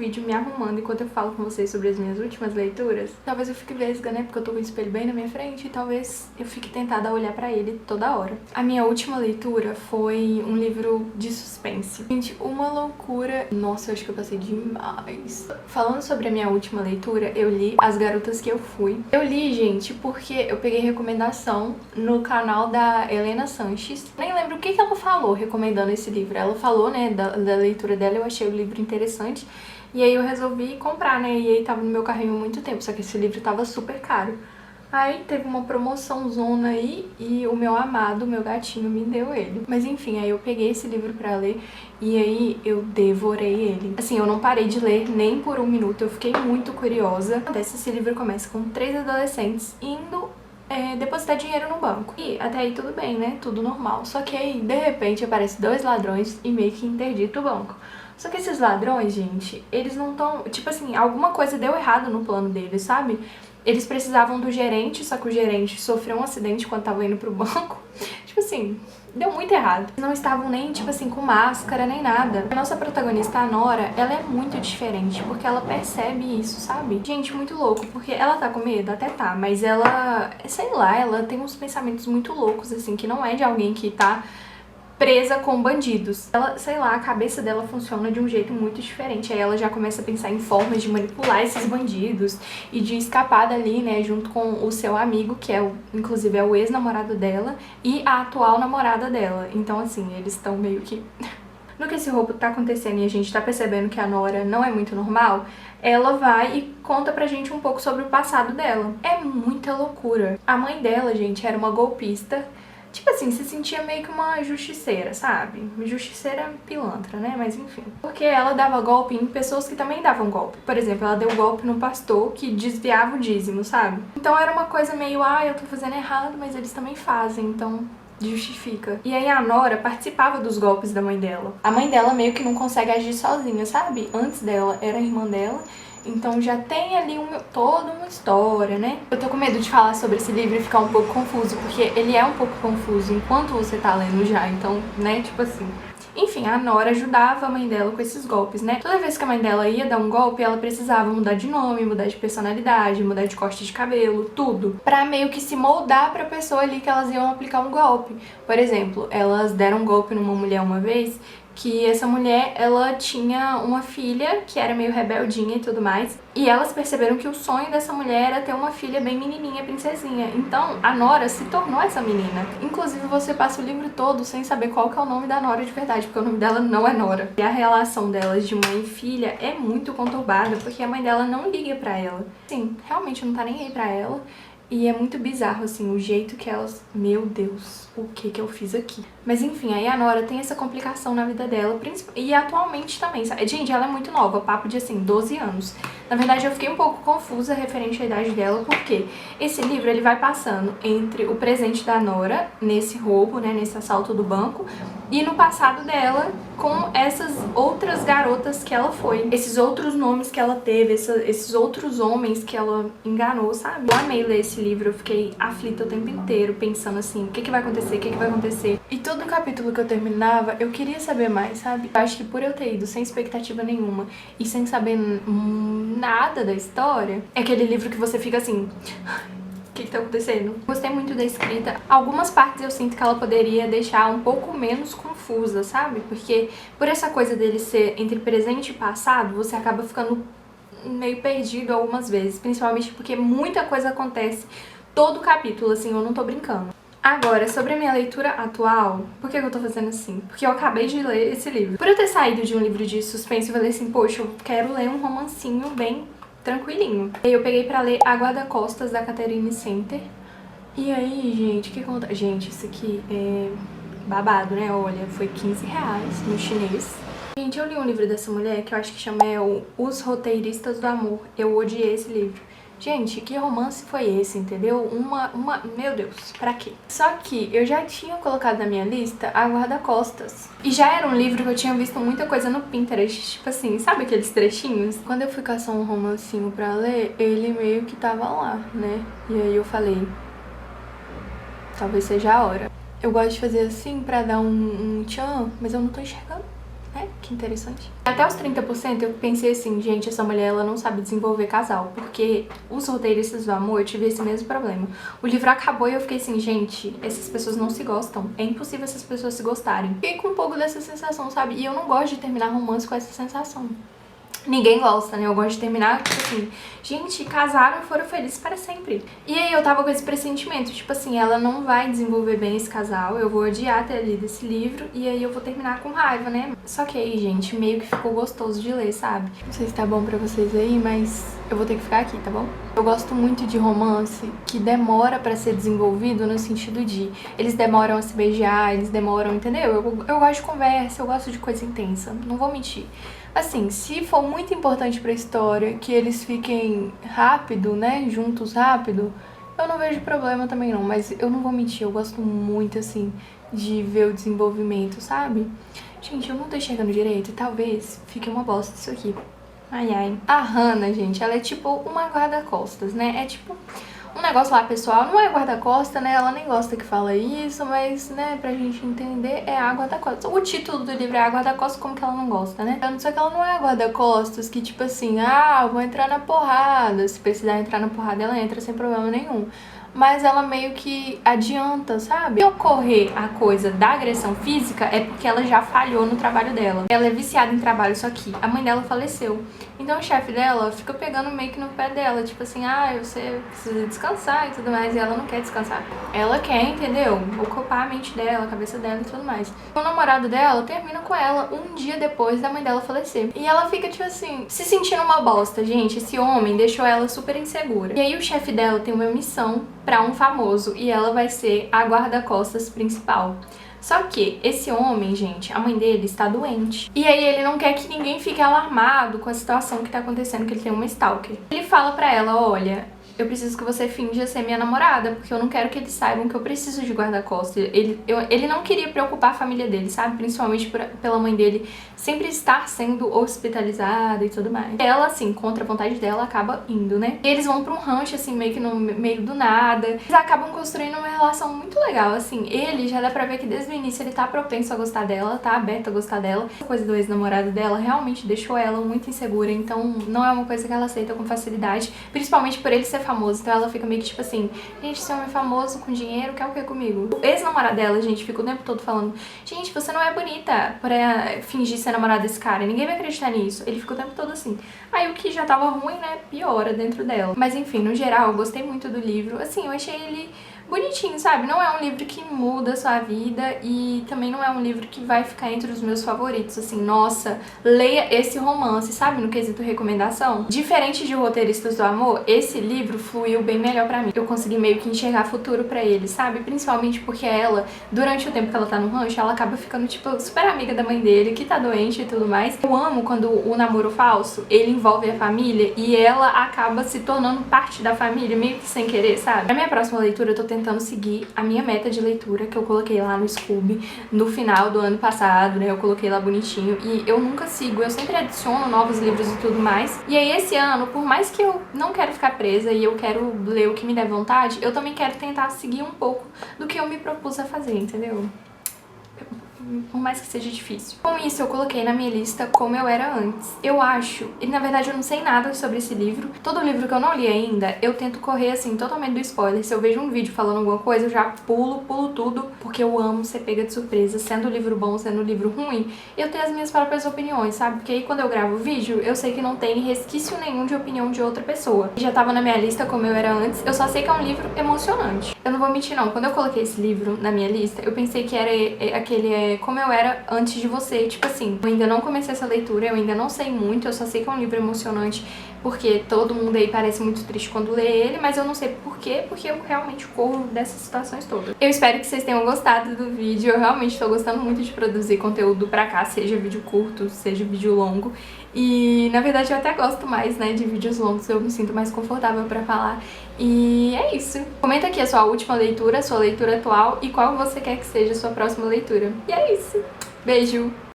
vídeo me arrumando enquanto eu falo com vocês sobre as minhas últimas leituras. Talvez eu fique vesga, né, porque eu tô com o espelho bem na minha frente e talvez eu fique tentada a olhar pra ele toda hora. A minha última leitura foi um livro de suspense. Gente, uma loucura. Nossa, eu acho que eu passei demais. Falando sobre a minha última leitura, eu li As Garotas que Eu Fui. Eu li, gente, porque eu peguei recomendação no canal da Helena Sanches. Nem lembro o que ela falou recomendando esse livro. Ela falou, né, da leitura dela, eu achei o livro interessante. E aí eu resolvi comprar, né, e aí tava no meu carrinho há muito tempo, só que esse livro tava super caro. Aí teve uma promoçãozona aí e o meu amado, meu gatinho, me deu ele. Mas enfim, aí eu peguei esse livro pra ler e aí eu devorei ele. Assim, eu não parei de ler nem por um minuto, eu fiquei muito curiosa. Esse livro começa com 3 adolescentes indo depositar dinheiro no banco. E até aí tudo bem, né? Tudo normal. Só que aí, de repente, aparecem 2 ladrões e meio que interdita o banco. Só que esses ladrões, gente, eles não estão... Tipo assim, alguma coisa deu errado no plano deles, sabe? Eles precisavam do gerente, só que o gerente sofreu um acidente quando tava indo pro banco. Tipo assim, deu muito errado. Eles não estavam nem, tipo assim, com máscara, nem nada. A nossa protagonista, a Nora, ela é muito diferente, porque ela percebe isso, sabe? Gente, muito louco, porque ela tá com medo? Até tá, mas ela, sei lá, ela tem uns pensamentos muito loucos, assim, que não é de alguém que tá presa com bandidos. Ela, sei lá, a cabeça dela funciona de um jeito muito diferente. Aí ela já começa a pensar em formas de manipular esses bandidos e de escapar dali, né, junto com o seu amigo, que é inclusive é o ex-namorado dela e a atual namorada dela. Então, assim, eles estão meio que... No que esse roubo tá acontecendo e a gente tá percebendo que a Nora não é muito normal, ela vai e conta pra gente um pouco sobre o passado dela. É muita loucura. A mãe dela, gente, era uma golpista. Tipo assim, se sentia meio que uma justiceira, sabe? Justiceira pilantra, né? Mas enfim. Porque ela dava golpe em pessoas que também davam golpe. Por exemplo, ela deu golpe no pastor que desviava o dízimo, sabe? Então era uma coisa meio, eu tô fazendo errado, mas eles também fazem, então justifica. E aí a Nora participava dos golpes da mãe dela. A mãe dela meio que não consegue agir sozinha, sabe? Antes dela era a irmã dela. Então já tem ali toda uma história, né? Eu tô com medo de falar sobre esse livro e ficar um pouco confuso, porque ele é um pouco confuso enquanto você tá lendo já, então, né, tipo assim... Enfim, a Nora ajudava a mãe dela com esses golpes, né? Toda vez que a mãe dela ia dar um golpe, ela precisava mudar de nome, mudar de personalidade, mudar de corte de cabelo, tudo. Pra meio que se moldar pra pessoa ali que elas iam aplicar um golpe. Por exemplo, elas deram um golpe numa mulher uma vez, que essa mulher, ela tinha uma filha que era meio rebeldinha e tudo mais, e elas perceberam que o sonho dessa mulher era ter uma filha bem menininha, princesinha. Então, a Nora se tornou essa menina. Inclusive, você passa o livro todo sem saber qual que é o nome da Nora de verdade, porque o nome dela não é Nora. E a relação delas de mãe e filha é muito conturbada, porque a mãe dela não liga pra ela. Sim, realmente não tá nem aí pra ela. E é muito bizarro, assim, o jeito que elas... Meu Deus, o que eu fiz aqui? Mas enfim, aí a Nora tem essa complicação na vida dela, e atualmente também, sabe? Gente, ela é muito nova, papo de, assim, 12 anos. Na verdade, eu fiquei um pouco confusa referente à idade dela, porque esse livro, ele vai passando entre o presente da Nora, nesse roubo, né, nesse assalto do banco, e no passado dela, com essas outras garotas que ela foi. Esses outros nomes que ela teve, esses outros homens que ela enganou, sabe? Eu amei ler esse livro, eu fiquei aflita o tempo inteiro, pensando assim, o que vai acontecer, o que vai acontecer. E todo capítulo que eu terminava, eu queria saber mais, sabe? Eu acho que por eu ter ido sem expectativa nenhuma e sem saber nada da história, é aquele livro que você fica assim... O que tá acontecendo? Gostei muito da escrita. Algumas partes eu sinto que ela poderia deixar um pouco menos confusa, sabe? Porque por essa coisa dele ser entre presente e passado, você acaba ficando meio perdido algumas vezes. Principalmente porque muita coisa acontece todo capítulo, assim, eu não tô brincando. Agora, sobre a minha leitura atual, por que eu tô fazendo assim? Porque eu acabei de ler esse livro. Por eu ter saído de um livro de suspense, eu falei assim, poxa, eu quero ler um romancinho bem tranquilinho. E aí eu peguei pra ler A Guarda-Costas, da Catherine Center. E aí, gente, o que acontece? Gente, isso aqui é babado, né? Olha, foi R$15 no chinês. Gente, eu li um livro dessa mulher que eu acho que chama Os Roteiristas do Amor. Eu odiei esse livro. Gente, que romance foi esse, entendeu? Meu Deus, pra quê? Só que eu já tinha colocado na minha lista A Guarda-Costas. E já era um livro que eu tinha visto muita coisa no Pinterest, tipo assim, sabe aqueles trechinhos? Quando eu fui caçar um romancinho pra ler, ele meio que tava lá, né? E aí eu falei, talvez seja a hora. Eu gosto de fazer assim pra dar um tchan, mas eu não tô enxergando. É, que interessante. Até os 30% eu pensei assim, gente, essa mulher ela não sabe desenvolver casal, porque os roteiristas do amor eu tive esse mesmo problema. O livro acabou e eu fiquei assim, gente, essas pessoas não se gostam. É impossível essas pessoas se gostarem. Fiquei com um pouco dessa sensação, sabe? E eu não gosto de terminar romance com essa sensação. Ninguém gosta, né? Eu gosto de terminar, tipo assim, gente, casaram e foram felizes para sempre. E aí eu tava com esse pressentimento, tipo assim, ela não vai desenvolver bem esse casal, eu vou odiar ter lido esse livro e aí eu vou terminar com raiva, né? Só que aí, gente, meio que ficou gostoso de ler, sabe? Não sei se tá bom pra vocês aí, mas eu vou ter que ficar aqui, tá bom? Eu gosto muito de romance que demora pra ser desenvolvido no sentido de eles demoram a se beijar, eles demoram, entendeu? Eu gosto de conversa, eu gosto de coisa intensa, não vou mentir. Assim, se for muito importante pra história que eles fiquem rápido, né, juntos rápido, eu não vejo problema também não, mas eu não vou mentir, eu gosto muito, assim, de ver o desenvolvimento, sabe? Gente, eu não tô enxergando direito e talvez fique uma bosta isso aqui. Ai, ai. A Hannah, gente, ela é tipo uma guarda-costas, né? É tipo um negócio lá, pessoal, não é guarda-costas, né? Ela nem gosta que fala isso, mas, né, pra gente entender, é a guarda-costas. O título do livro é a guarda-costas, como que ela não gosta, né? Só que ela não é a guarda-costas que, tipo assim, ah, vou entrar na porrada. Se precisar entrar na porrada, ela entra sem problema nenhum. Mas ela meio que adianta, sabe? Se ocorrer a coisa da agressão física, é porque ela já falhou no trabalho dela. Ela é viciada em trabalho, só que a mãe dela faleceu. Então o chefe dela fica pegando meio que no pé dela, tipo assim, ah, você precisa descansar e tudo mais, e ela não quer descansar. Ela quer, entendeu? Ocupar a mente dela, a cabeça dela e tudo mais. O namorado dela termina com ela um dia depois da mãe dela falecer. E ela fica, tipo assim, se sentindo uma bosta, gente. Esse homem deixou ela super insegura. E aí o chefe dela tem uma missão pra um famoso e ela vai ser a guarda-costas principal. Só que esse homem, gente, a mãe dele está doente. E aí ele não quer que ninguém fique alarmado com a situação que tá acontecendo, que ele tem uma stalker. Ele fala pra ela, olha, eu preciso que você finja ser minha namorada, porque eu não quero que eles saibam que eu preciso de guarda-costas. Ele não queria preocupar a família dele, sabe? Principalmente pela mãe dele sempre estar sendo hospitalizada e tudo mais. Ela, assim, contra a vontade dela, acaba indo, né? E eles vão pra um rancho, assim, meio que no meio do nada. Eles acabam construindo uma relação muito legal, assim. Ele já dá pra ver que desde o início ele tá propenso a gostar dela, tá aberto a gostar dela. A coisa do ex-namorado dela realmente deixou ela muito insegura, então não é uma coisa que ela aceita com facilidade, principalmente por ele ser famoso. Então ela fica meio que tipo assim, gente, esse homem famoso com dinheiro quer o que comigo? O ex-namorado dela, gente, fica o tempo todo falando, gente, você não é bonita pra fingir ser namorada desse cara, ninguém vai acreditar nisso. Ele fica o tempo todo assim. Aí o que já tava ruim, né, piora dentro dela. Mas enfim, no geral, eu gostei muito do livro. Assim, eu achei ele bonitinho, sabe? Não é um livro que muda a sua vida e também não é um livro que vai ficar entre os meus favoritos, assim, nossa, leia esse romance, sabe? No quesito recomendação. Diferente de Roteiristas do Amor, esse livro fluiu bem melhor pra mim. Eu consegui meio que enxergar futuro pra ele, sabe? Principalmente porque ela, durante o tempo que ela tá no rancho, ela acaba ficando, tipo, super amiga da mãe dele, que tá doente e tudo mais. Eu amo quando o namoro falso, ele envolve a família e ela acaba se tornando parte da família, meio que sem querer, sabe? Na minha próxima leitura, eu tô tentando seguir a minha meta de leitura que eu coloquei lá no Scooby no final do ano passado, né? Eu coloquei lá bonitinho e eu nunca sigo, eu sempre adiciono novos livros e tudo mais. E aí esse ano, por mais que eu não quero ficar presa e eu quero ler o que me der vontade, eu também quero tentar seguir um pouco do que eu me propus a fazer, entendeu? Por mais que seja difícil. Com isso, eu coloquei na minha lista Como Eu Era Antes. Eu acho, e na verdade eu não sei nada sobre esse livro. Todo livro que eu não li ainda, eu tento correr, assim, totalmente do spoiler. Se eu vejo um vídeo falando alguma coisa, eu já pulo tudo, porque eu amo ser pega de surpresa, sendo o livro bom, sendo o livro ruim, eu tenho as minhas próprias opiniões, sabe? Porque aí quando eu gravo o vídeo, eu sei que não tem resquício nenhum de opinião de outra pessoa. Já tava na minha lista Como Eu Era Antes, eu só sei que é um livro emocionante. Eu não vou mentir não, quando eu coloquei esse livro na minha lista, eu pensei que era aquele Como Eu Era Antes de Você, tipo assim, eu ainda não comecei essa leitura, eu ainda não sei muito, eu só sei que é um livro emocionante, porque todo mundo aí parece muito triste quando lê ele, mas eu não sei por quê, porque eu realmente corro dessas situações todas. Eu espero que vocês tenham gostado do vídeo, eu realmente tô gostando muito de produzir conteúdo pra cá, seja vídeo curto, seja vídeo longo, e na verdade eu até gosto mais, né, de vídeos longos, eu me sinto mais confortável pra falar, e é isso. Comenta aqui a sua última leitura, a sua leitura atual e qual você quer que seja a sua próxima leitura. E é isso. Beijo!